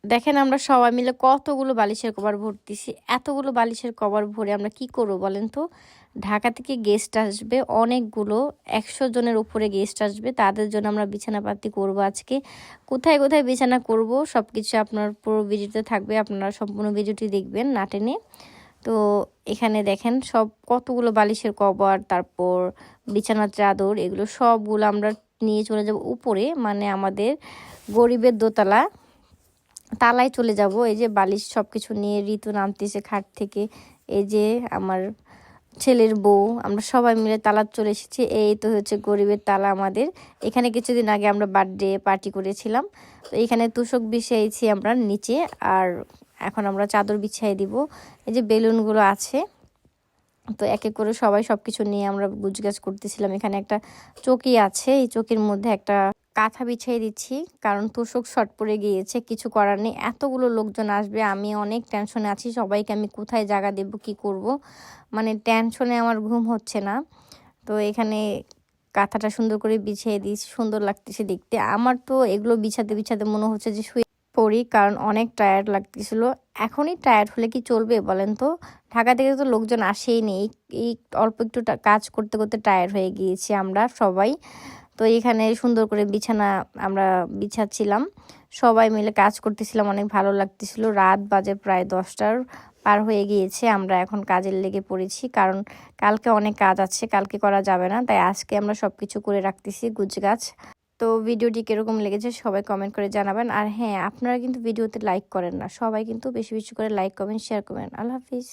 দেখেন আমরা সবাই মিলে কতগুলো বালিশের কভার ভরতেছি। এতগুলো বালিশের কভার ভরে আমরা কি করব বলেন তো? ঢাকা থেকে গেস্ট আসবে অনেকগুলো, ১০০ জনের উপরে গেস্ট আসবে। তাদের জন্য আমরা বিছানাপাতি করব আজকে। কোথায় কোথায় বিছানা করব সবকিছু আপনার পুরো ভিডিওতে থাকবে। আপনারা সম্পূর্ণ ভিডিওটি দেখবেন না টেনে। তো এখানে দেখেন সব কতগুলো বালিশের কভার, তারপর বিছানার চাদর, এগুলো সবগুলো আমরা নিয়ে চলে যাব উপরে, মানে আমাদের গরিবের দোতলা তালায় চলে যাব। এই যে বালিশ সব কিছু নিয়ে ঋতু নামতেছে খাট থেকে। এই যে আমার ছেলের বউ, আমরা সবাই মিলে তালা চলে এসেছি। এই তো হচ্ছে গরিবের তালা আমাদের। এখানে কিছুদিন আগে আমরা বার্থডে পার্টি করেছিলাম। তো এখানে তোশক বিছিয়েছি আমরা নিচে, আর এখন আমরা চাদর বিছিয়ে দিব। এই যে বেলুনগুলো আছে, তো এক এক করে সবাই সব কিছু নিয়ে আমরা গুছগাছ করতেছিলাম। এখানে একটা চৌকি আছে, এই চৌকির মধ্যে একটা কাঁথা বিছিয়ে দিচ্ছি, কারণ তোশক শর্ট পড়ে গিয়েছে। কিছু করার নেই, এতগুলো লোকজন আসবে, আমি অনেক টেনশনে আছি। সবাইকে আমি কোথায় জায়গা দেব, কি করব, মানে টেনশনে আমার ঘুম হচ্ছে না। তো এখানে কাঁথাটা সুন্দর করে বিছিয়ে দিয়েছি, সুন্দর লাগতেছে দেখতে। আমার তো এগুলো বিছাতে বিছাতে মনে হচ্ছে যে শুয়ে পড়ি, কারণ অনেক টায়ার্ড লাগতেছিল। এখনই টায়ার্ড হলে কি চলবে বলেন তো? ঢাকা থেকে তো লোকজন আসেই নেই, এই অল্প একটু কাজ করতে করতে টায়ার্ড হয়ে গিয়েছি আমরা সবাই। তো এখানে সুন্দর করে বিছানা আমরা বিছাচ্ছিলাম, সবাই মিলে কাজ করতেছিলাম, অনেক ভালো লাগতেছিল। রাত বাজে প্রায় 10টার পার হয়ে গিয়েছে। আমরা এখন কাজের লেগে পড়েছি, কারণ কালকে অনেক কাজ আছে, কালকে করা যাবে না, তাই আজকে আমরা সব কিছু করে রাখতেছি গুছগাছ। তো ভিডিওটি কীরকম লেগেছে সবাই কমেন্ট করে জানাবেন। আর হ্যাঁ, আপনারা কিন্তু ভিডিওতে লাইক করেন না, সবাই কিন্তু বেশি বেশি করে লাইক কমেন্ট শেয়ার করবেন। আল্লাহ হাফিজ।